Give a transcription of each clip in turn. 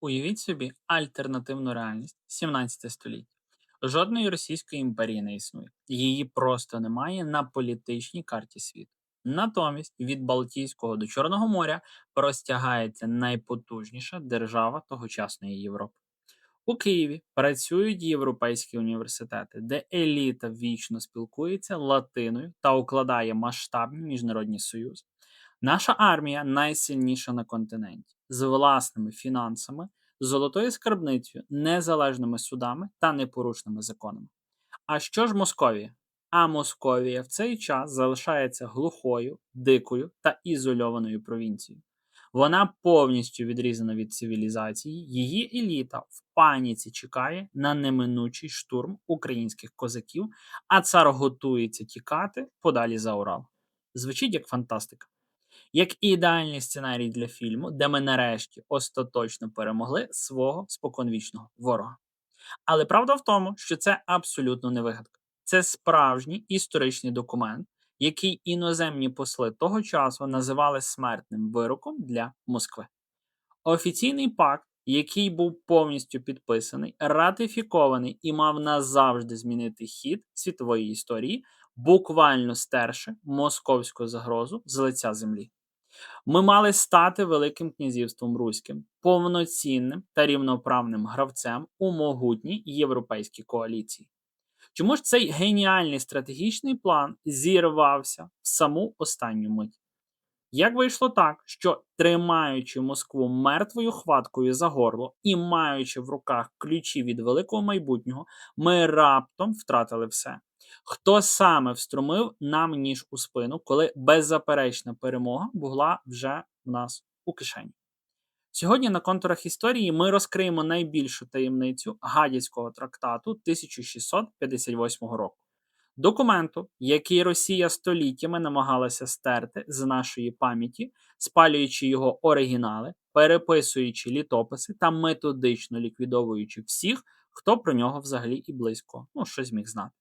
Уявіть собі альтернативну реальність 17 століття. Жодної Російської імперії не існує. Її просто немає на політичній карті світу. Натомість від Балтійського до Чорного моря простягається найпотужніша держава тогочасної Європи. У Києві працюють європейські університети, де еліта вічно спілкується латиною та укладає масштабні міжнародні союзи. Наша армія найсильніша на континенті, з власними фінансами, золотою скарбницею, незалежними судами та непорушними законами. А що ж Московія? А Московія в цей час залишається глухою, дикою та ізольованою провінцією. Вона повністю відрізана від цивілізації, її еліта в паніці чекає на неминучий штурм українських козаків, а цар готується тікати подалі за Урал. Звучить як фантастика. Як ідеальний сценарій для фільму, де ми нарешті остаточно перемогли свого споконвічного ворога. Але правда в тому, що це абсолютно не вигадка. Це справжній історичний документ, який іноземні посли того часу називали смертним вироком для Москви. Офіційний пакт, який був повністю підписаний, ратифікований і мав назавжди змінити хід світової історії, буквально стерши московську загрозу з лиця землі. Ми мали стати Великим князівством Руським, повноцінним та рівноправним гравцем у могутній європейській коаліції. Чому ж цей геніальний стратегічний план зірвався в саму останню мить? Як вийшло так, що тримаючи Москву мертвою хваткою за горло і маючи в руках ключі від великого майбутнього, ми раптом втратили все? Хто саме встромив нам ніж у спину, коли беззаперечна перемога була вже в нас у кишені? Сьогодні на контурах історії ми розкриємо найбільшу таємницю Гадяцького трактату 1658 року. Документу, який Росія століттями намагалася стерти з нашої пам'яті, спалюючи його оригінали, переписуючи літописи та методично ліквідовуючи всіх, хто про нього взагалі і близько, щось міг знати.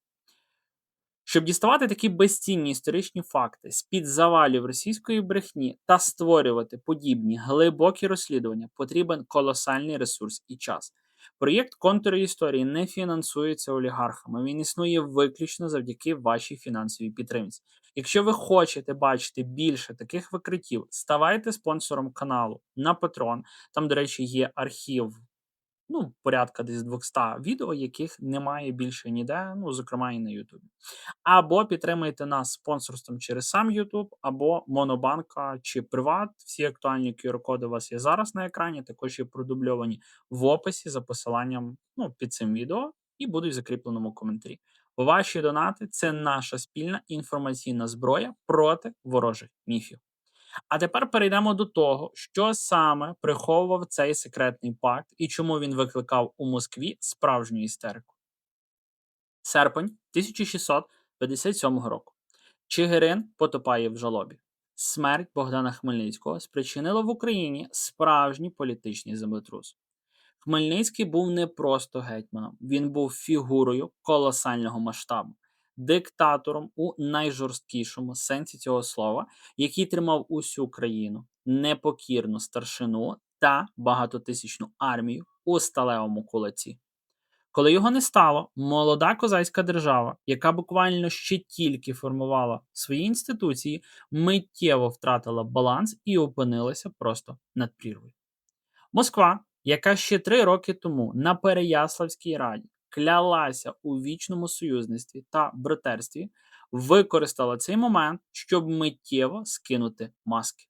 Щоб діставати такі безцінні історичні факти з-під завалів російської брехні та створювати подібні глибокі розслідування, потрібен колосальний ресурс і час. Проєкт «Контури історії» не фінансується олігархами, він існує виключно завдяки вашій фінансовій підтримці. Якщо ви хочете бачити більше таких викриттів, ставайте спонсором каналу на Patreon. Там, до речі, є архів, порядка десь 200 відео, яких немає більше ніде, зокрема і на Ютубі. Або підтримайте нас спонсорством через сам YouTube, або Монобанка чи Приват. Всі актуальні QR-коди у вас є зараз на екрані, також є продубльовані в описі за посиланням під цим відео і будуть в закріпленому коментарі. Ваші донати – це наша спільна інформаційна зброя проти ворожих міфів. А тепер перейдемо до того, що саме приховував цей секретний пакт і чому він викликав у Москві справжню істерику. Серпень 1657 року. Чигирин потопає в жалобі. Смерть Богдана Хмельницького спричинила в Україні справжній політичний землетрус. Хмельницький був не просто гетьманом, він був фігурою колосального масштабу, диктатором у найжорсткішому сенсі цього слова, який тримав усю країну, непокірну старшину та багатотисячну армію у сталевому кулаці. Коли його не стало, молода козацька держава, яка буквально ще тільки формувала свої інституції, миттєво втратила баланс і опинилася просто над прірвою. Москва, яка ще 3 роки тому на Переяславській раді клялася у вічному союзництві та братерстві, використала цей момент, щоб миттєво скинути маски.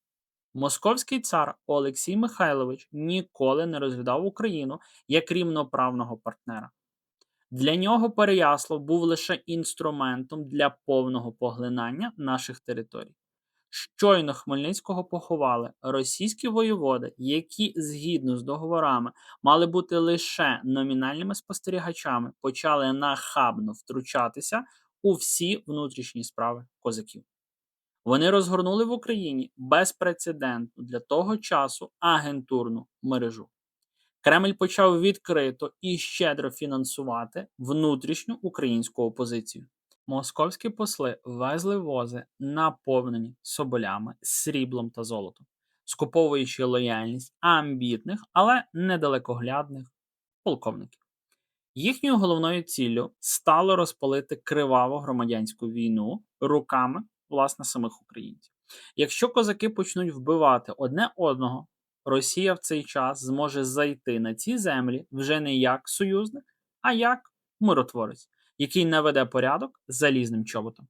Московський цар Олексій Михайлович ніколи не розглядав Україну як рівноправного партнера. Для нього Переяслав був лише інструментом для повного поглинання наших територій. Щойно Хмельницького поховали, російські воєводи, які згідно з договорами мали бути лише номінальними спостерігачами, почали нахабно втручатися у всі внутрішні справи козаків. Вони розгорнули в Україні безпрецедентну для того часу агентурну мережу. Кремль почав відкрито і щедро фінансувати внутрішню українську опозицію. Московські посли везли вози, наповнені соболями, сріблом та золотом. скуповуючи лояльність амбітних, але недалекоглядних полковників. Їхньою головною ціллю стало розпалити криваву громадянську війну руками, власне, самих українців. Якщо козаки почнуть вбивати одне одного, Росія в цей час зможе зайти на ці землі вже не як союзник, а як миротворець, який наведе порядок залізним чоботом.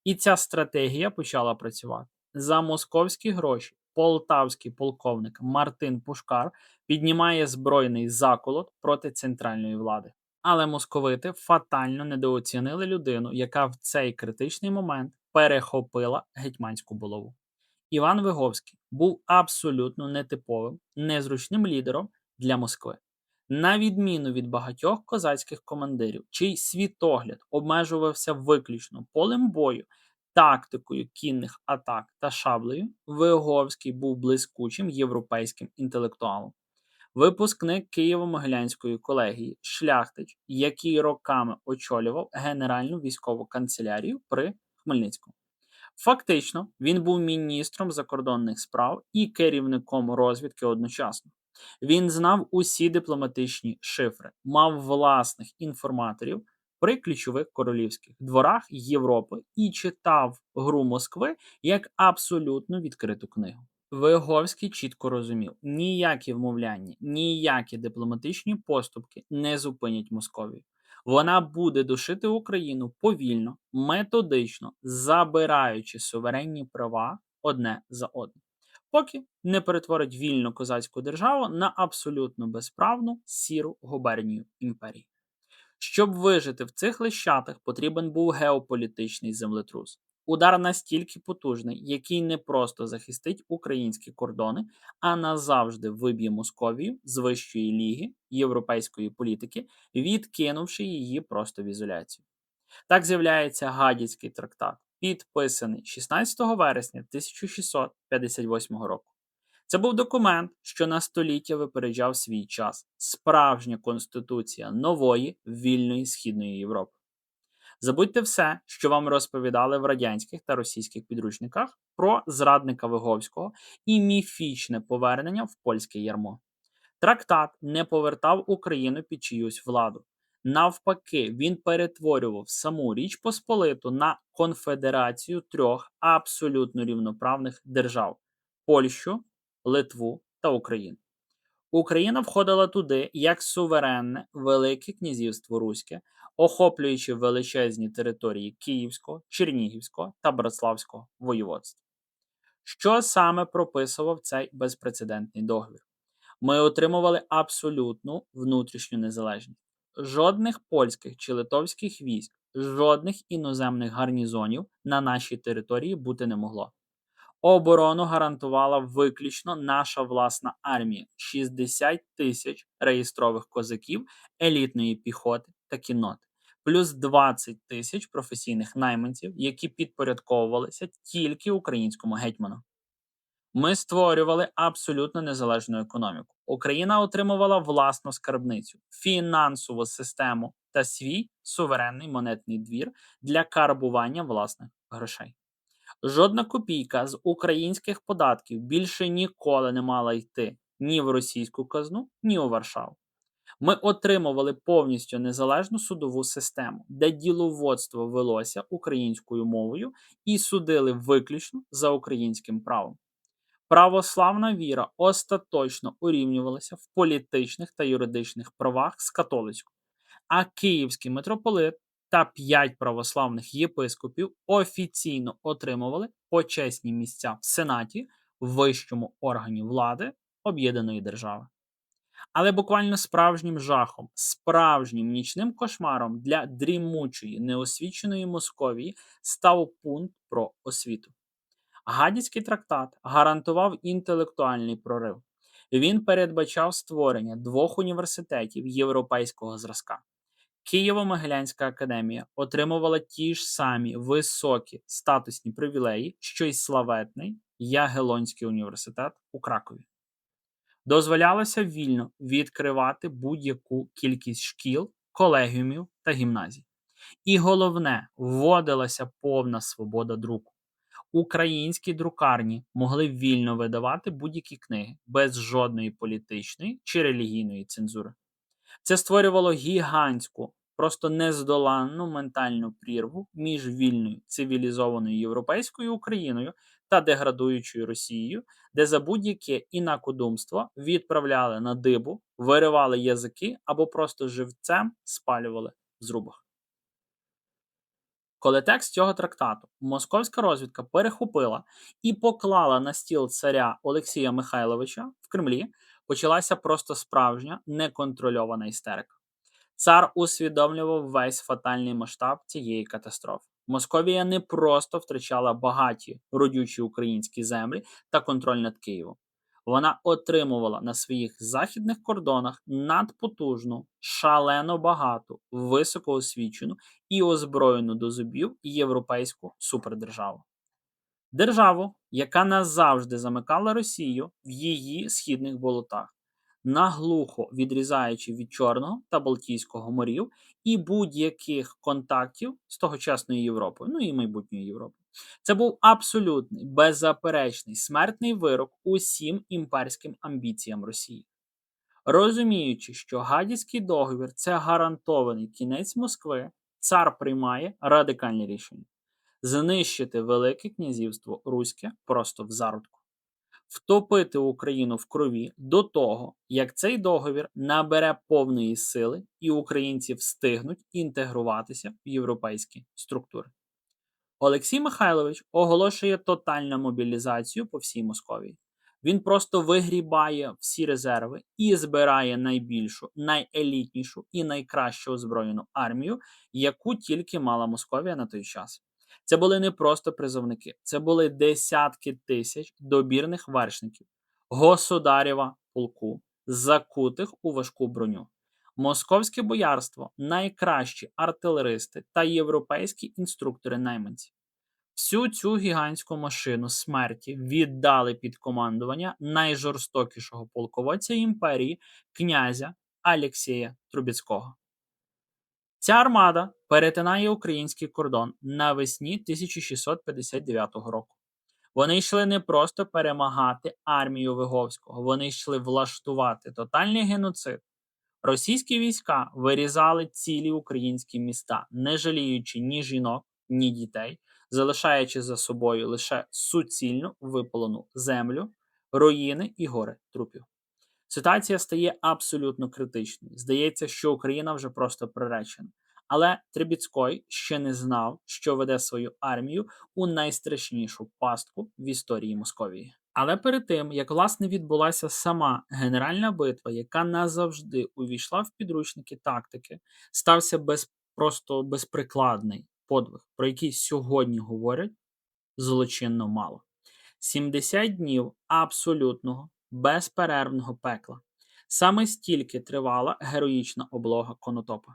І ця стратегія почала працювати. За московські гроші полтавський полковник Мартин Пушкар піднімає збройний заколот проти центральної влади. Але московити фатально недооцінили людину, яка в цей критичний момент перехопила гетьманську булаву. Іван Виговський був абсолютно нетиповим, незручним лідером для Москви. На відміну від багатьох козацьких командирів, чий світогляд обмежувався виключно полем бою, тактикою кінних атак та шаблею, Виговський був блискучим європейським інтелектуалом. Випускник Києво-Могилянської колегії, шляхтич, який роками очолював Генеральну військову канцелярію при Хмельницькому. Фактично, він був міністром закордонних справ і керівником розвідки одночасно. Він знав усі дипломатичні шифри, мав власних інформаторів при ключових королівських дворах Європи і читав гру Москви як абсолютно відкриту книгу. Виговський чітко розумів, ніякі вмовляння, ніякі дипломатичні поступки не зупинять Московію. Вона буде душити Україну повільно, методично, забираючи суверенні права одне за одним, поки не перетворить вільну козацьку державу на абсолютно безправну сіру губернію імперії. Щоб вижити в цих лищатах, потрібен був геополітичний землетрус. Удар настільки потужний, який не просто захистить українські кордони, а назавжди виб'є Московію з вищої ліги європейської політики, відкинувши її просто в ізоляцію. Так з'являється Гадяцький трактат, підписаний 16 вересня 1658 року. Це був документ, що на століття випереджав свій час. Справжня конституція нової, вільної Східної Європи. Забудьте все, що вам розповідали в радянських та російських підручниках про зрадника Виговського і міфічне повернення в польське ярмо. Трактат не повертав Україну під чиюсь владу. Навпаки, він перетворював саму Річ Посполиту на конфедерацію трьох абсолютно рівноправних держав – Польщу, Литву та Україну. Україна входила туди як суверенне Велике Князівство Руське, охоплюючи величезні території Київського, Чернігівського та Братславського воєводств. Що саме прописував цей безпрецедентний договір? Ми отримували абсолютну внутрішню незалежність. Жодних польських чи литовських військ, жодних іноземних гарнізонів на нашій території бути не могло. Оборону гарантувала виключно наша власна армія – 60 тисяч реєстрових козаків, елітної піхоти та кінноти, плюс 20 тисяч професійних найманців, які підпорядковувалися тільки українському гетьману. Ми створювали абсолютно незалежну економіку. Україна отримувала власну скарбницю, фінансову систему та свій суверенний монетний двір для карбування власних грошей. Жодна копійка з українських податків більше ніколи не мала йти ні в російську казну, ні у Варшаву. Ми отримували повністю незалежну судову систему, де діловодство велося українською мовою і судили виключно за українським правом. Православна віра остаточно урівнювалася в політичних та юридичних правах з католицькою, а київський митрополит та 5 православних єпископів офіційно отримували почесні місця в Сенаті, вищому органі влади об'єднаної держави. Але буквально справжнім жахом, справжнім нічним кошмаром для дрімучої, неосвіченої Московії став пункт про освіту. Гадяцький трактат гарантував інтелектуальний прорив. Він передбачав створення 2 університетів європейського зразка. Києво-Могилянська академія отримувала ті ж самі високі статусні привілеї, що й славетний Ягелонський університет у Кракові. Дозволялося вільно відкривати будь-яку кількість шкіл, колегіумів та гімназій. І головне, вводилася повна свобода друку. Українські друкарні могли вільно видавати будь-які книги без жодної політичної чи релігійної цензури. Це створювало гігантську, просто нездоланну ментальну прірву між вільною цивілізованою європейською Україною та деградуючою Росією, де за будь-яке інакодумство відправляли на дибу, виривали язики або просто живцем спалювали в зрубах. Коли текст цього трактату московська розвідка перехопила і поклала на стіл царя Олексія Михайловича в Кремлі, почалася просто справжня неконтрольована істерика. Цар усвідомлював весь фатальний масштаб цієї катастрофи. Московія не просто втрачала багаті родючі українські землі та контроль над Києвом. Вона отримувала на своїх західних кордонах надпотужну, шалено багату, високоосвічену і озброєну до зубів європейську супердержаву. Державу, яка назавжди замикала Росію в її східних болотах, наглухо відрізаючи від Чорного та Балтійського морів і будь-яких контактів з тогочасною Європою, ну і майбутньою Європою. Це був абсолютний, беззаперечний смертний вирок усім імперським амбіціям Росії. Розуміючи, що Гадяцький договір – це гарантований кінець Москви, цар приймає радикальні рішення знищити Велике князівство Руське просто в зародку, втопити Україну в крові до того, як цей договір набере повної сили і українці встигнуть інтегруватися в європейські структури. Олексій Михайлович оголошує тотальну мобілізацію по всій Московії. Він просто вигрібає всі резерви і збирає найбільшу, найелітнішу і найкраще озброєну армію, яку тільки мала Московія на той час. Це були не просто призовники, це були десятки тисяч добірних вершників, государєва полку, закутих у важку броню. Московське боярство – найкращі артилеристи та європейські інструктори-найманці. Всю цю гігантську машину смерті віддали під командування найжорстокішого полководця імперії князя Алєксєя Трубецького. Ця армада перетинає український кордон навесні 1659 року. Вони йшли не просто перемагати армію Виговського, вони йшли влаштувати тотальний геноцид. Російські війська вирізали цілі українські міста, не жаліючи ні жінок, ні дітей, залишаючи за собою лише суцільну випалену землю, руїни і гори трупів. Ситуація стає абсолютно критичною. Здається, що Україна вже просто приречена. Але Трубецький ще не знав, що веде свою армію у найстрашнішу пастку в історії Московії. Але перед тим, як власне відбулася сама генеральна битва, яка назавжди увійшла в підручники тактики, стався просто безприкладний подвиг, про який сьогодні говорять злочинно мало. 70 днів абсолютного, безперервного пекла. Саме стільки тривала героїчна облога Конотопа.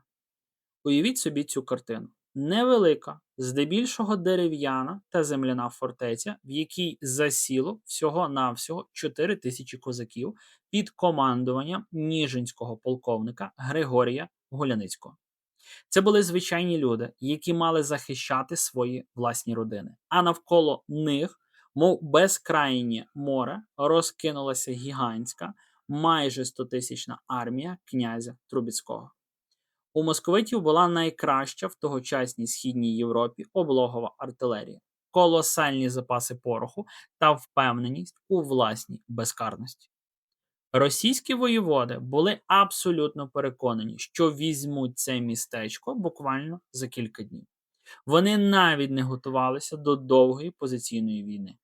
Уявіть собі цю картину. Невелика, здебільшого дерев'яна та земляна фортеця, в якій засіло всього-навсього 4 тисячі козаків під командуванням ніжинського полковника Григорія Гуляницького. Це були звичайні люди, які мали захищати свої власні родини. А навколо них, мов безкрайнє море, розкинулася гігантська, майже 100-тисячна армія князя Трубецького. У московитів була найкраща в тогочасній Східній Європі облогова артилерія, колосальні запаси пороху та впевненість у власній безкарності. Російські воєводи були абсолютно переконані, що візьмуть це містечко буквально за кілька днів. Вони навіть не готувалися до довгої позиційної війни.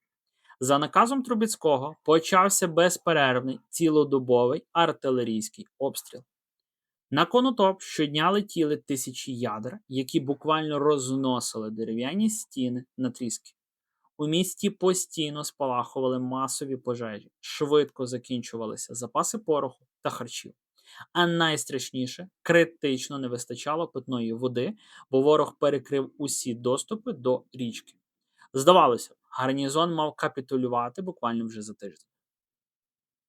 За наказом Трубецького почався безперервний цілодобовий артилерійський обстріл. На Конотоп щодня летіли тисячі ядер, які буквально розносили дерев'яні стіни на тріски. У місті постійно спалахували масові пожежі, швидко закінчувалися запаси пороху та харчів. А найстрашніше, критично не вистачало питної води, бо ворог перекрив усі доступи до річки. Здавалося, гарнізон мав капітулювати буквально вже за тиждень.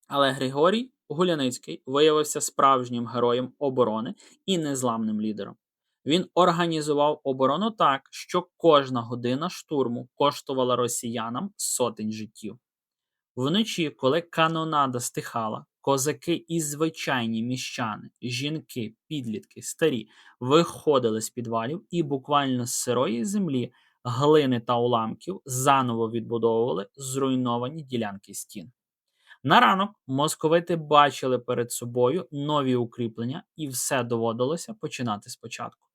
Але Григорій Гуляницький виявився справжнім героєм оборони і незламним лідером. Він організував оборону так, що кожна година штурму коштувала росіянам сотень життів. Вночі, коли канонада стихала, козаки і звичайні міщани, жінки, підлітки, старі виходили з підвалів і буквально з сирої землі, глини та уламків заново відбудовували зруйновані ділянки стін. На ранок московити бачили перед собою нові укріплення, і все доводилося починати спочатку.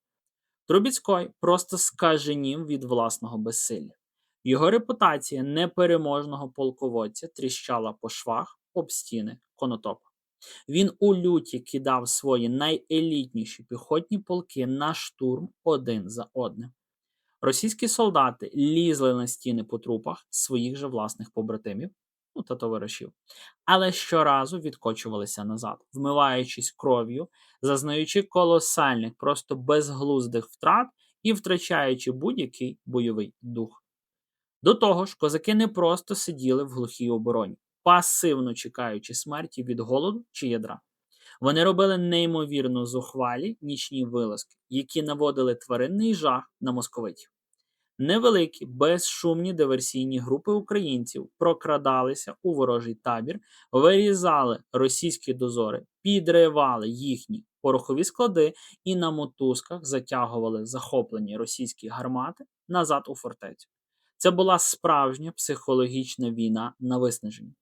Трубіцькой просто скаженів від власного безсилля. Його репутація непереможного полководця тріщала по швах об стіни Конотопа. Він у люті кидав свої найелітніші піхотні полки на штурм один за одним. Російські солдати лізли на стіни по трупах своїх же власних побратимів, ну та товаришів, але щоразу відкочувалися назад, вмиваючись кров'ю, зазнаючи колосальних, просто безглуздих втрат і втрачаючи будь-який бойовий дух. До того ж, козаки не просто сиділи в глухій обороні, пасивно чекаючи смерті від голоду чи ядра. Вони робили неймовірно зухвалі нічні вилазки, які наводили тваринний жах на московитів. Невеликі, безшумні диверсійні групи українців прокрадалися у ворожий табір, вирізали російські дозори, підривали їхні порохові склади і на мотузках затягували захоплені російські гармати назад у фортецю. Це була справжня психологічна війна на виснаження.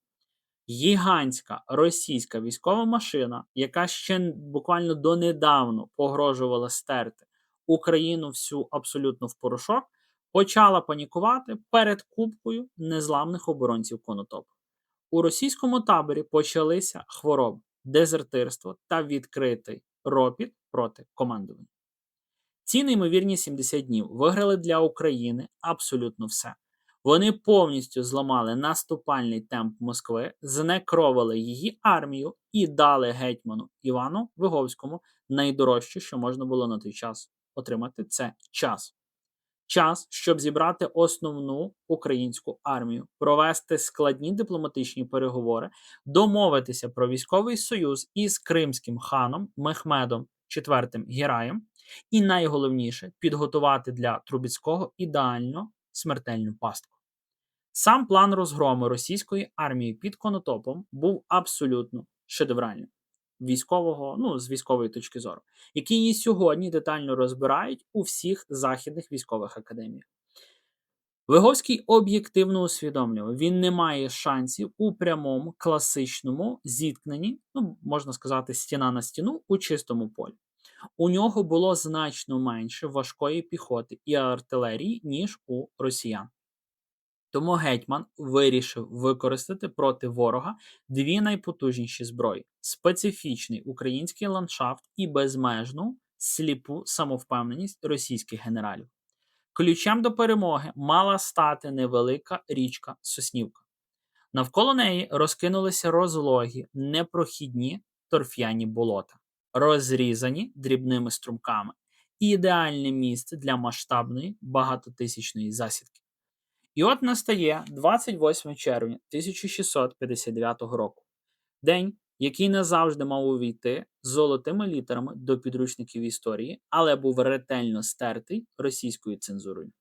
Гігантська російська військова машина, яка ще буквально донедавна погрожувала стерти Україну всю абсолютно в порошок, почала панікувати перед купкою незламних оборонців Конотопа. У російському таборі почалися хвороби, дезертирство та відкритий ропіт проти командування. Ці неймовірні 70 днів виграли для України абсолютно все. Вони повністю зламали наступальний темп Москви, знекровили її армію і дали гетьману Івану Виговському найдорожче, що можна було на той час отримати – це час. Час, щоб зібрати основну українську армію, провести складні дипломатичні переговори, домовитися про військовий союз із кримським ханом Мехмедом IV Гіраєм і, найголовніше, підготувати для Трубіцького ідеально смертельну пастку. Сам план розгрому російської армії під Конотопом був абсолютно шедевральним з військової точки зору, які і сьогодні детально розбирають у всіх західних військових академіях. Виговський об'єктивно усвідомлював, він не має шансів у прямому класичному зіткненні, можна сказати, стіна на стіну у чистому полі. У нього було значно менше важкої піхоти і артилерії, ніж у росіян. Тому гетьман вирішив використати проти ворога дві найпотужніші зброї – специфічний український ландшафт і безмежну сліпу самовпевненість російських генералів. Ключем до перемоги мала стати невелика річка Соснівка. Навколо неї розкинулися розлогі, непрохідні торф'яні болота, розрізані дрібними струмками. Ідеальне місце для масштабної багатотисячної засідки. І от настає 28 червня 1659 року. День, який назавжди мав увійти з золотими літерами до підручників історії, але був ретельно стертий російською цензурою.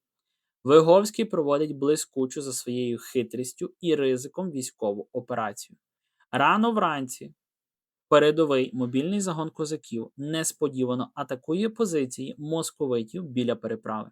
Виговський проводить блискучу за своєю хитрістю і ризиком військову операцію. Рано вранці передовий мобільний загон козаків несподівано атакує позиції московитів біля переправи.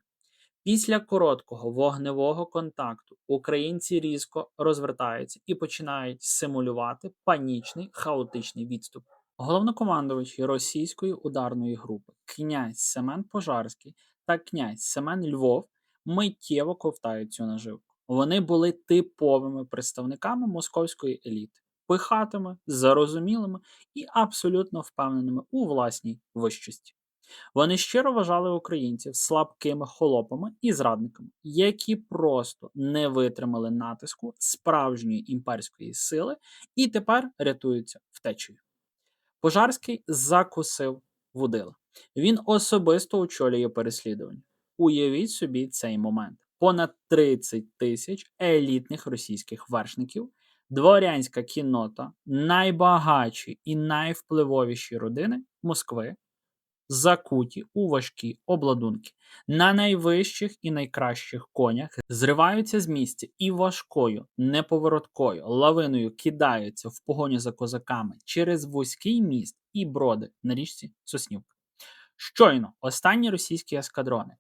Після короткого вогневого контакту українці різко розвертаються і починають симулювати панічний хаотичний відступ. Головнокомандувач російської ударної групи князь Семен Пожарський та князь Семен Львов миттєво ковтають цю наживку. Вони були типовими представниками московської еліти, пихатими, зарозумілими і абсолютно впевненими у власній вищості. Вони щиро вважали українців слабкими холопами і зрадниками, які просто не витримали натиску справжньої імперської сили і тепер рятуються втечею. Пожарський закусив вудила. Він особисто очолює переслідування. Уявіть собі цей момент. Понад 30 тисяч елітних російських вершників, дворянська кіннота, найбагатші і найвпливовіші родини Москви закуті у важкі обладунки. На найвищих і найкращих конях зриваються з місця і важкою, неповороткою лавиною кидаються в погоню за козаками через вузький міст і броди на річці Соснівка. Щойно останні російські ескадрони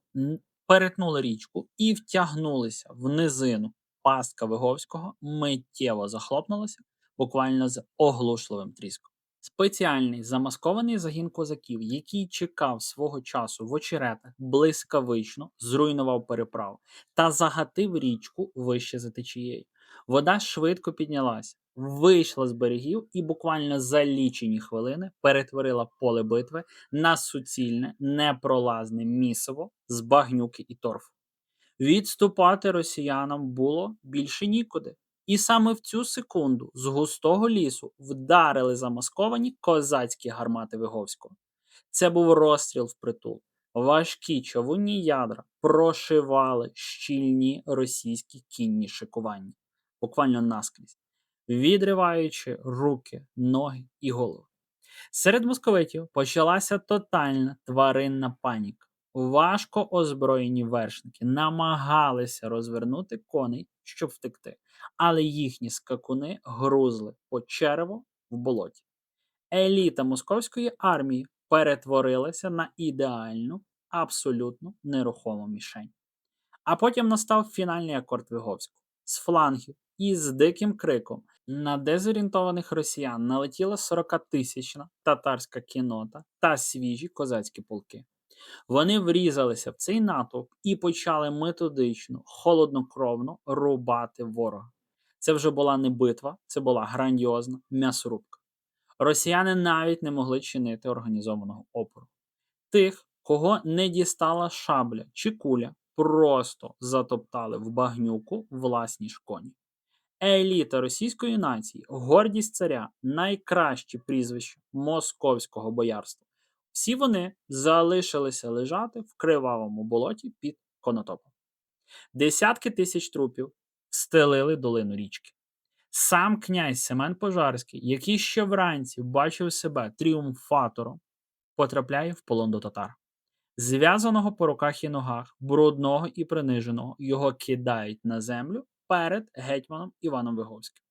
перетнули річку і втягнулися в низину пастка Виговського миттєво захлопнулася, буквально з оглушливим тріском. Спеціальний замаскований загін козаків, який чекав свого часу в очеретах, блискавично зруйнував переправу та загатив річку вище за течією. Вода швидко піднялася, вийшла з берегів і буквально за лічені хвилини перетворила поле битви на суцільне, непролазне місиво з багнюки і торфу. Відступати росіянам було більше нікуди. І саме в цю секунду з густого лісу вдарили замасковані козацькі гармати Виговського. Це був розстріл впритул. Важкі човунні ядра прошивали щільні російські кінні шикування, буквально наскрізь, відриваючи руки, ноги і голови. Серед московитів почалася тотальна тваринна паніка. Важко озброєні вершники намагалися розвернути коней, щоб втекти, але їхні скакуни грузли по черево в болоті. Еліта московської армії перетворилася на ідеальну, абсолютно нерухому мішень. А потім настав фінальний акорд Виговського. З флангів і з диким криком на дезорієнтованих росіян налетіла 40-тисячна татарська кіннота та свіжі козацькі полки. Вони врізалися в цей натовп і почали методично, холоднокровно рубати ворога. Це вже була не битва, це була грандіозна м'ясорубка. Росіяни навіть не могли чинити організованого опору. Тих, кого не дістала шабля чи куля, просто затоптали в багнюку власні ж коні. Еліта російської нації, гордість царя, найкращі прізвища московського боярства. Всі вони залишилися лежати в кривавому болоті під Конотопом. Десятки тисяч трупів стелили долину річки. Сам князь Семен Пожарський, який ще вранці бачив себе тріумфатором, потрапляє в полон до татар. Зв'язаного по руках і ногах, брудного і приниженого, його кидають на землю перед гетьманом Іваном Виговським.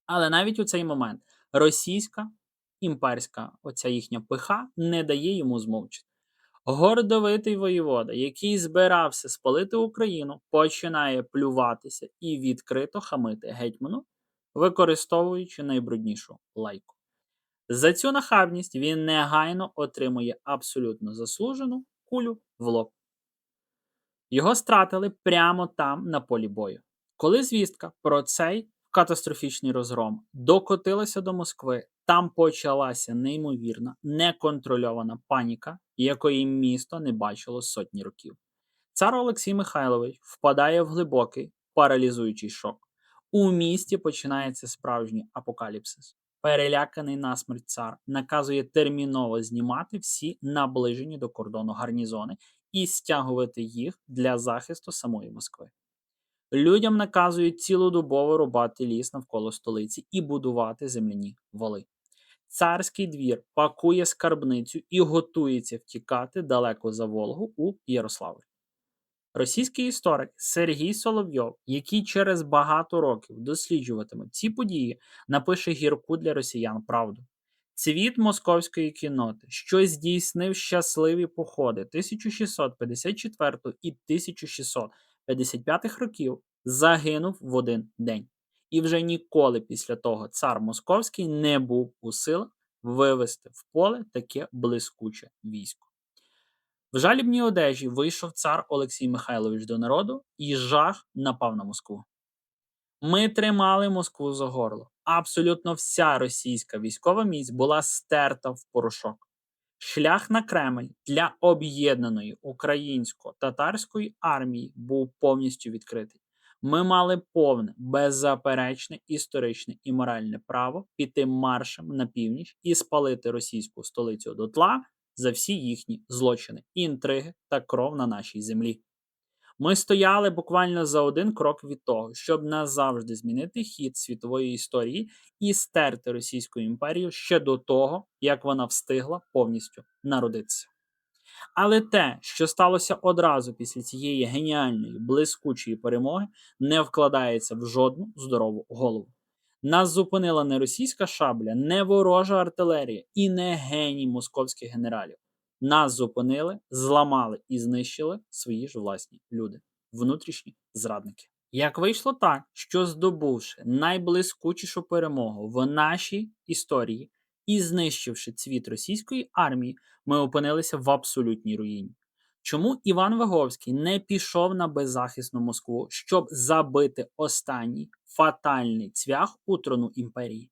Але навіть у цей момент російська імперська оця їхня пиха не дає йому змовчати. Гордовитий воєвода, який збирався спалити Україну, починає плюватися і відкрито хамити гетьману, використовуючи найбруднішу лайку. За цю нахабність він негайно отримує абсолютно заслужену кулю в лоб. Його стратили прямо там, на полі бою. Коли звістка про цей катастрофічний розгром докотилася до Москви, там почалася неймовірна, неконтрольована паніка, якої місто не бачило сотні років. Цар Олексій Михайлович впадає в глибокий, паралізуючий шок. У місті починається справжній апокаліпсис. Переляканий насмерть цар наказує терміново знімати всі наближені до кордону гарнізони і стягувати їх для захисту самої Москви. Людям наказують цілодобово рубати ліс навколо столиці і будувати земляні вали. Царський двір пакує скарбницю і готується втікати далеко за Волгу у Ярославль. Російський історик Сергій Соловйов, який через багато років досліджуватиме ці події, напише гірку для росіян правду. Цвіт московської кінноти, що здійснив щасливі походи 1654 і 1655 років, загинув в один день. І вже ніколи після того цар московський не був у силах вивести в поле таке блискуче військо. В жалібній одежі вийшов цар Олексій Михайлович до народу і жах напав на Москву. Ми тримали Москву за горло. Абсолютно вся російська військова міць була стерта в порошок. Шлях на Кремль для об'єднаної українсько-татарської армії був повністю відкритий. Ми мали повне, беззаперечне історичне і моральне право піти маршем на північ і спалити російську столицю дотла за всі їхні злочини, інтриги та кров на нашій землі. Ми стояли буквально за один крок від того, щоб назавжди змінити хід світової історії і стерти Російську імперію ще до того, як вона встигла повністю народитися. Але те, що сталося одразу після цієї геніальної, блискучої перемоги, не вкладається в жодну здорову голову. Нас зупинила не російська шабля, не ворожа артилерія і не геній московських генералів. Нас зупинили, зламали і знищили свої ж власні люди, внутрішні зрадники. Як вийшло так, що здобувши найблискучішу перемогу в нашій історії і знищивши цвіт російської армії, ми опинилися в абсолютній руїні. Чому Іван Виговський не пішов на беззахисну Москву, щоб забити останній фатальний цвях у трону імперії?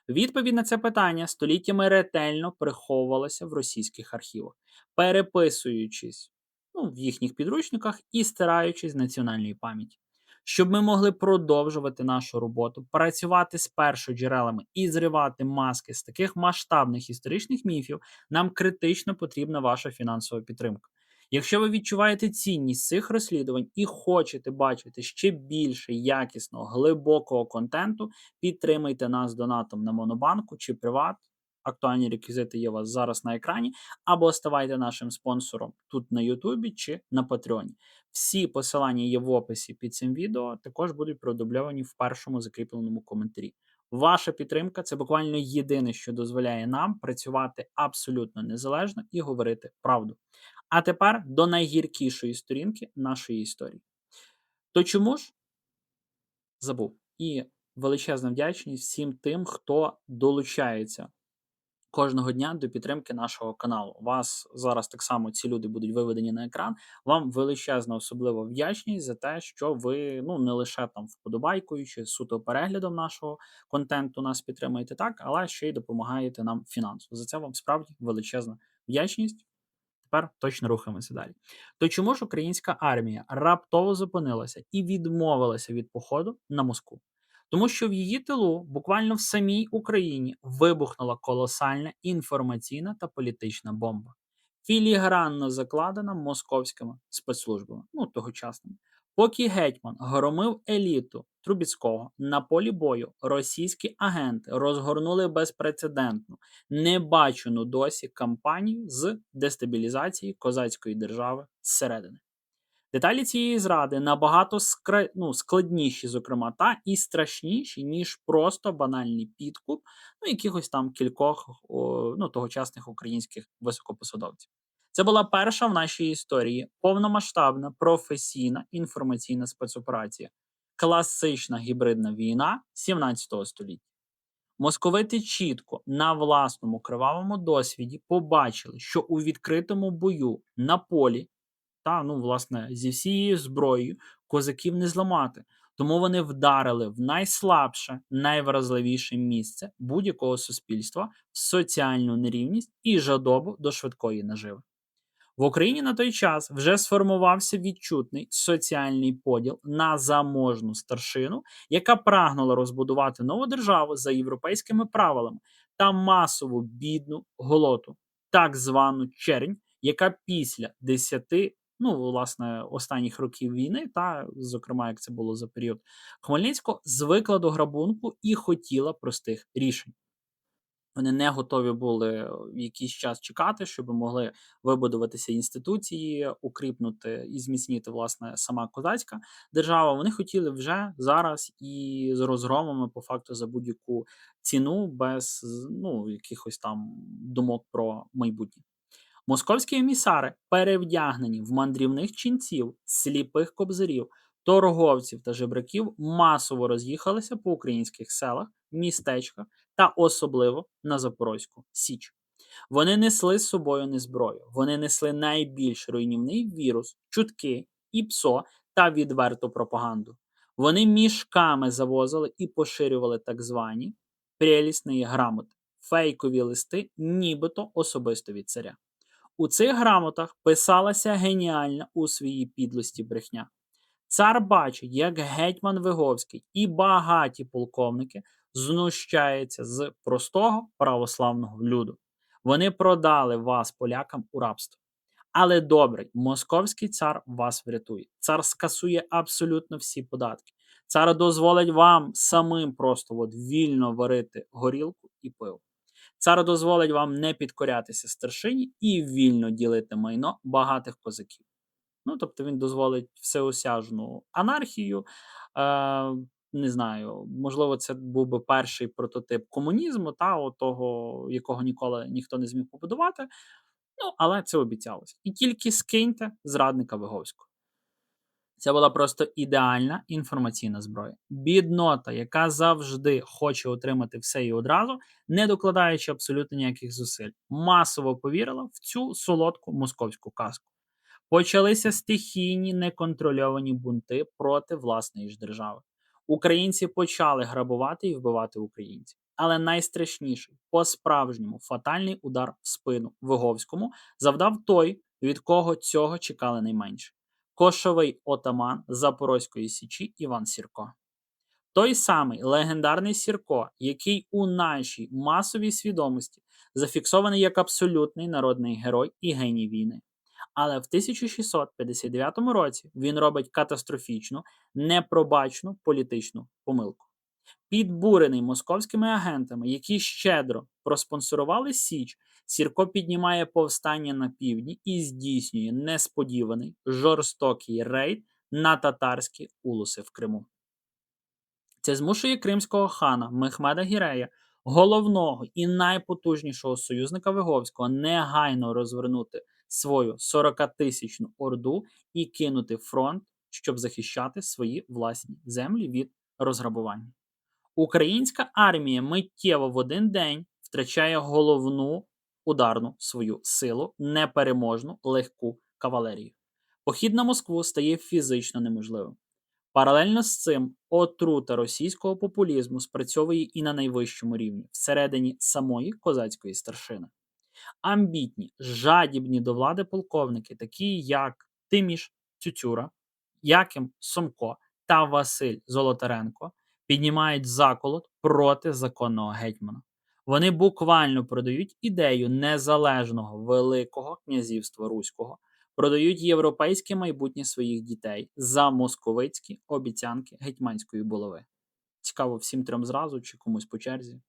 Відповідь на це питання століттями ретельно приховувалася в російських архівах, переписуючись в їхніх підручниках і стираючись з національної пам'яті. Щоб ми могли продовжувати нашу роботу, працювати з першоджерелами і зривати маски з таких масштабних історичних міфів, нам критично потрібна ваша фінансова підтримка. Якщо ви відчуваєте цінність цих розслідувань і хочете бачити ще більше якісного, глибокого контенту, підтримайте нас донатом на Монобанку чи Приват. Актуальні реквізити є у вас зараз на екрані, або ставайте нашим спонсором тут на Ютубі чи на Патреоні. Всі посилання є в описі під цим відео, також будуть продубльовані в першому закріпленому коментарі. Ваша підтримка – це буквально єдине, що дозволяє нам працювати абсолютно незалежно і говорити правду. А тепер до найгіркішої сторінки нашої історії. То чому ж? Забув. І величезна вдячність всім тим, хто долучається кожного дня до підтримки нашого каналу. У вас зараз так само ці люди будуть виведені на екран. Вам величезна особлива вдячність за те, що ви не лише там вподобайкою чи суто переглядом нашого контенту нас підтримуєте так, але ще й допомагаєте нам фінансово. За це вам справді величезна вдячність. Тепер точно рухаємося далі. То чому ж українська армія раптово зупинилася і відмовилася від походу на Москву? Тому що в її тилу, буквально в самій Україні, вибухнула колосальна інформаційна та політична бомба, філігранно закладена московськими спецслужбами, тогочасними. Поки гетьман громив еліту Трубіцького на полі бою, російські агенти розгорнули безпрецедентну, небачену досі кампанію з дестабілізації козацької держави зсередини. Деталі цієї зради набагато складніші, зокрема, і страшніші, ніж просто банальний підкуп якихось там кількох тогочасних українських високопосадовців. Це була перша в нашій історії повномасштабна професійна інформаційна спецоперація. Класична гібридна війна 17 століття. Московити чітко на власному кривавому досвіді побачили, що у відкритому бою на полі власне, зі всією зброєю козаків не зламати. Тому вони вдарили в найслабше, найвразливіше місце будь-якого суспільства – соціальну нерівність і жадобу до швидкої наживи. В Україні на той час вже сформувався відчутний соціальний поділ на заможну старшину, яка прагнула розбудувати нову державу за європейськими правилами, та масову бідну голоту, так звану чернь, яка після 10 останніх років війни, зокрема, як це було за період Хмельницького, звикла до грабунку і хотіла простих рішень. Вони не готові були якийсь час чекати, щоб могли вибудуватися інституції, укріпнути і зміцнити, власне, сама козацька держава. Вони хотіли вже зараз і з розгромами, по факту, за будь-яку ціну, без якихось там думок про майбутнє. Московські емісари, перевдягнені в мандрівних ченців, сліпих кобзарів, торговців та жебраків, масово роз'їхалися по українських селах, містечках та особливо на Запорозьку Січ. Вони несли з собою не зброю, вони несли найбільш руйнівний вірус, чутки, ІПСО та відверту пропаганду. Вони мішками завозили і поширювали так звані прелісні грамоти, фейкові листи, нібито особисто від царя. У цих грамотах писалася геніальна у своїй підлості брехня. Цар бачить, як гетьман Виговський і багаті полковники знущаються з простого православного люду. Вони продали вас полякам у рабство. Але добрий московський цар вас врятує. Цар скасує абсолютно всі податки. Цар дозволить вам самим просто вільно варити горілку і пиво. Цар дозволить вам не підкорятися старшині і вільно ділити майно багатих козаків. Ну, тобто він дозволить всеосяжну анархію. Е, Не знаю, можливо, це був би перший прототип комунізму, того, якого ніколи ніхто не зміг побудувати. Ну, але це обіцялося. І тільки скиньте зрадника Виговського. Це була просто ідеальна інформаційна зброя. Біднота, яка завжди хоче отримати все і одразу, не докладаючи абсолютно ніяких зусиль, масово повірила в цю солодку московську казку. Почалися стихійні неконтрольовані бунти проти власної ж держави. Українці почали грабувати і вбивати українців. Але найстрашніший, по-справжньому фатальний удар в спину Виговському завдав той, від кого цього чекали найменше. Кошовий отаман Запорозької Січі Іван Сірко. Той самий легендарний Сірко, який у нашій масовій свідомості зафіксований як абсолютний народний герой і геній війни. Але в 1659 році він робить катастрофічну, непробачну політичну помилку. Підбурений московськими агентами, які щедро проспонсорували Січ, Сірко піднімає повстання на півдні і здійснює несподіваний жорстокий рейд на татарські улуси в Криму. Це змушує кримського хана Мехмеда Гірея, головного і найпотужнішого союзника Виговського, негайно розвернути свою 40-тисячну орду і кинути фронт, щоб захищати свої власні землі від розграбування. Українська армія миттєво в один день втрачає головну ударну свою силу, непереможну легку кавалерію. Похід на Москву стає фізично неможливим. Паралельно з цим отрута російського популізму спрацьовує і на найвищому рівні, всередині самої козацької старшини. Амбітні, жадібні до влади полковники, такі як Тиміш Цюцюра, Яким Сомко та Василь Золотаренко, піднімають заколот проти законного гетьмана. Вони буквально продають ідею незалежного Великого князівства Руського, продають європейське майбутнє своїх дітей за московицькі обіцянки гетьманської булави. Цікаво всім трьом зразу чи комусь по черзі.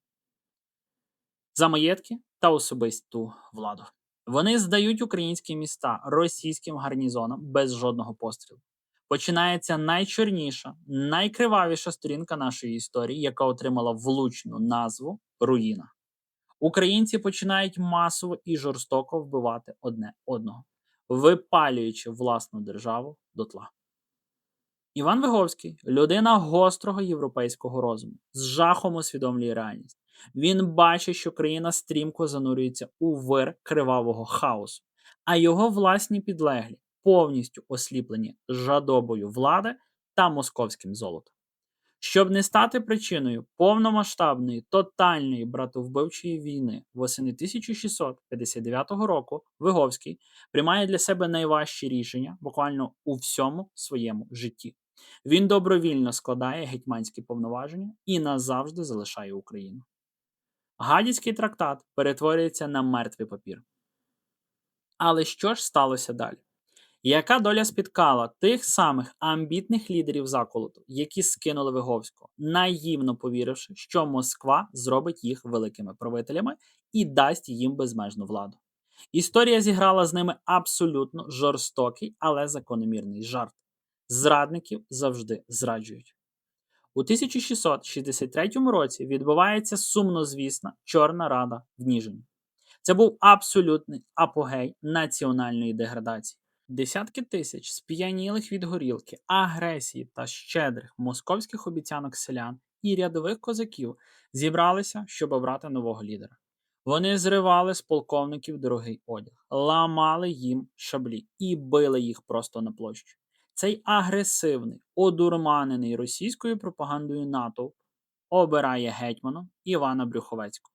За маєтки та особисту владу. Вони здають українські міста російським гарнізонам без жодного пострілу. Починається найчорніша, найкривавіша сторінка нашої історії, яка отримала влучну назву «Руїна». Українці починають масово і жорстоко вбивати одне одного, випалюючи власну державу дотла. Іван Виговський – людина гострого європейського розуму, з жахом усвідомлює реальність. Він бачить, що країна стрімко занурюється у вир кривавого хаосу, а його власні підлеглі повністю осліплені жадобою влади та московським золотом. Щоб не стати причиною повномасштабної, тотальної братовбивчої війни восени 1659 року, Виговський приймає для себе найважчі рішення буквально у всьому своєму житті. Він добровільно складає гетьманські повноваження і назавжди залишає Україну. Гадяцький трактат перетворюється на мертвий папір. Але що ж сталося далі? Яка доля спіткала тих самих амбітних лідерів заколоту, які скинули Виговського, наївно повіривши, що Москва зробить їх великими правителями і дасть їм безмежну владу? Історія зіграла з ними абсолютно жорстокий, але закономірний жарт. Зрадників завжди зраджують. У 1663 році відбувається сумнозвісна Чорна Рада в Ніжині. Це був абсолютний апогей національної деградації. Десятки тисяч сп'янілих від горілки, агресії та щедрих московських обіцянок селян і рядових козаків зібралися, щоб обрати нового лідера. Вони зривали з полковників дорогий одяг, ламали їм шаблі і били їх просто на площі. Цей агресивний, одурманений російською пропагандою натовп обирає гетьманом Івана Брюховецького.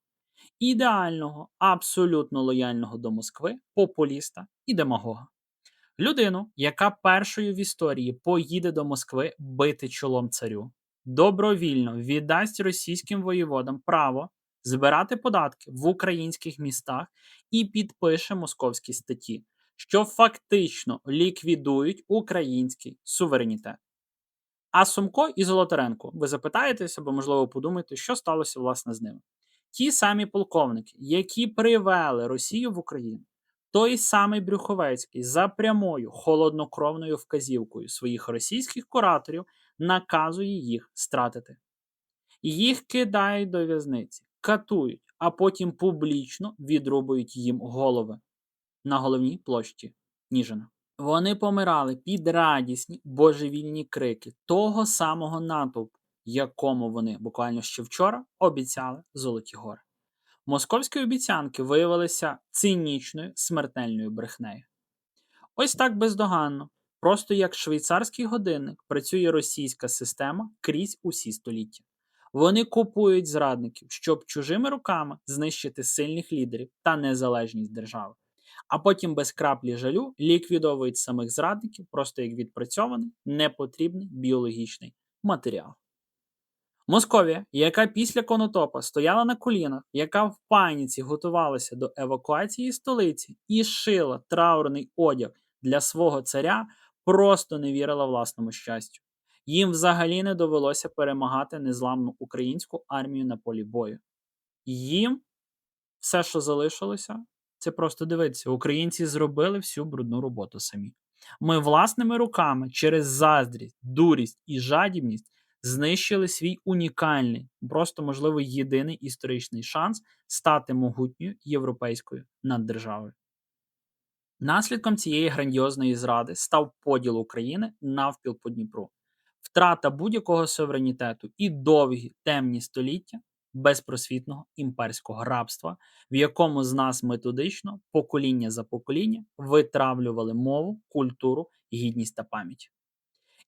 Ідеального, абсолютно лояльного до Москви, популіста і демагога. Людину, яка першою в історії поїде до Москви бити чолом царю, добровільно віддасть російським воєводам право збирати податки в українських містах і підпише московські статті. що фактично ліквідують український суверенітет. А Сумко і Золотаренко, ви запитаєтеся, або, можливо, подумаєте, що сталося власне з ними. Ті самі полковники, які привели Росію в Україну, той самий Брюховецький за прямою холоднокровною вказівкою своїх російських кураторів наказує їх стратити. Їх кидають до в'язниці, катують, а потім публічно відрубують їм голови на головній площі Ніжина. Вони помирали під радісні божевільні крики того самого натовпу, якому вони буквально ще вчора обіцяли Золоті гори. Московські обіцянки виявилися цинічною смертельною брехнею. Ось так бездоганно, просто як швейцарський годинник, працює російська система крізь усі століття. Вони купують зрадників, щоб чужими руками знищити сильних лідерів та незалежність держави. А потім без краплі жалю ліквідовують самих зрадників, просто як відпрацьований, непотрібний біологічний матеріал. Московія, яка після Конотопа стояла на колінах, яка в паніці готувалася до евакуації столиці і шила траурний одяг для свого царя, просто не вірила власному щастю. Їм взагалі не довелося перемагати незламну українську армію на полі бою. Їм все, що залишилося, це просто дивитися. Українці зробили всю брудну роботу самі. Ми власними руками через заздрість, дурість і жадібність знищили свій унікальний, просто, можливо, єдиний історичний шанс стати могутньою європейською наддержавою. Наслідком цієї грандіозної зради став поділ України навпіл по Дніпру, втрата будь-якого суверенітету і довгі темні століття безпросвітного імперського рабства, в якому з нас методично, покоління за покоління, витравлювали мову, культуру, гідність та пам'ять.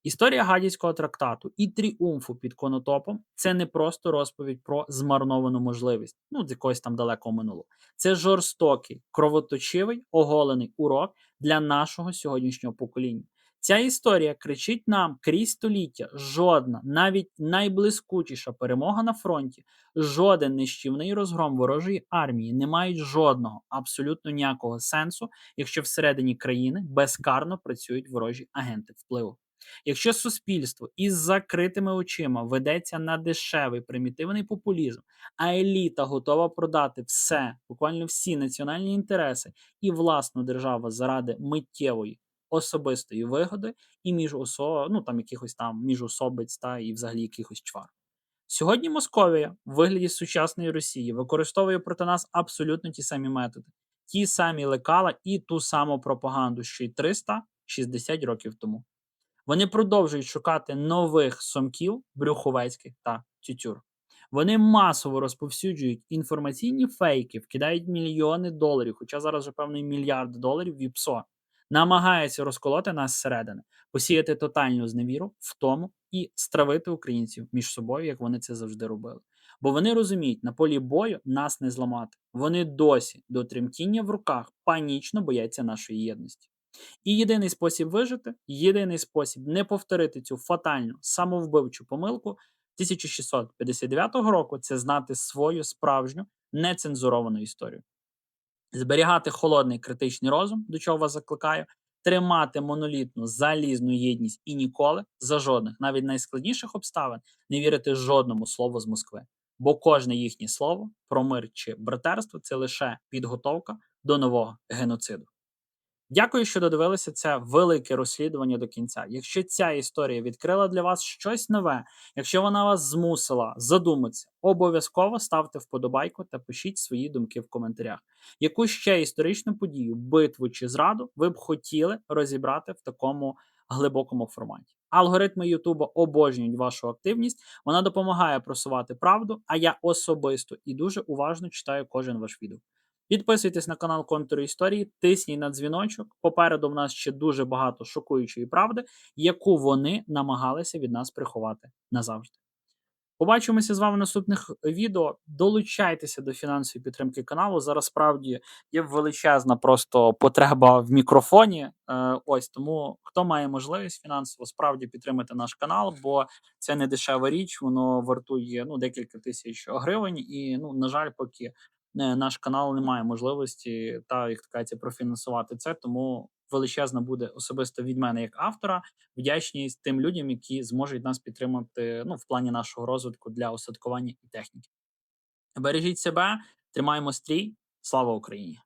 Історія Гадяцького трактату і тріумфу під Конотопом – це не просто розповідь про змарновану можливість, з якогось там далекого минулого. Це жорстокий, кровоточивий, оголений урок для нашого сьогоднішнього покоління. Ця історія кричить нам крізь століття: жодна, навіть найблискучіша перемога на фронті, жоден нищівний розгром ворожої армії не мають жодного, абсолютно ніякого сенсу, якщо всередині країни безкарно працюють ворожі агенти впливу. Якщо суспільство із закритими очима ведеться на дешевий примітивний популізм, а еліта готова продати все, буквально всі національні інтереси і власну державу заради миттєвої особистої вигоди і якихось там міжособиць та і взагалі якихось чвар. Сьогодні Московія в вигляді сучасної Росії використовує проти нас абсолютно ті самі методи, ті самі лекала і ту саму пропаганду, що й 360 років тому. Вони продовжують шукати нових Сомків, Брюховецьких та Тютюр. Вони масово розповсюджують інформаційні фейки, вкидають мільйони доларів, хоча зараз вже певний мільярд доларів в ІПСО. Намагаються розколоти нас зсередини, посіяти тотальну зневіру, втому і стравити українців між собою, як вони це завжди робили. Бо вони розуміють, на полі бою нас не зламати. Вони досі до тремтіння в руках панічно бояться нашої єдності. І єдиний спосіб вижити, єдиний спосіб не повторити цю фатальну самовбивчу помилку 1659 року – це знати свою справжню нецензуровану історію. Зберігати холодний критичний розум, до чого вас закликаю, тримати монолітну залізну єдність і ніколи, за жодних, навіть найскладніших обставин, не вірити жодному слову з Москви. Бо кожне їхнє слово про мир чи братерство – це лише підготовка до нового геноциду. Дякую, що додивилися це велике розслідування до кінця. Якщо ця історія відкрила для вас щось нове, якщо вона вас змусила задуматися, обов'язково ставте вподобайку та пишіть свої думки в коментарях. Яку ще історичну подію, битву чи зраду ви б хотіли розібрати в такому глибокому форматі? Алгоритми Ютуба обожнюють вашу активність, вона допомагає просувати правду, а я особисто і дуже уважно читаю кожен ваш відео. Підписуйтесь на канал Контури Історії, тисніть на дзвіночок. Попереду в нас ще дуже багато шокуючої правди, яку вони намагалися від нас приховати назавжди. Побачимося з вами в наступних відео. Долучайтеся до фінансової підтримки каналу. Зараз справді є величезна просто потреба в мікрофоні. Тому хто має можливість фінансово справді підтримати наш канал, бо це не дешева річ, воно вартує декілька тисяч гривень і, на жаль, поки наш канал не має можливості як то кажеться, профінансувати це. Тому величезна буде особисто від мене як автора вдячність тим людям, які зможуть нас підтримати в плані нашого розвитку для устаткування і техніки. Бережіть себе, тримаємо стрій. Слава Україні!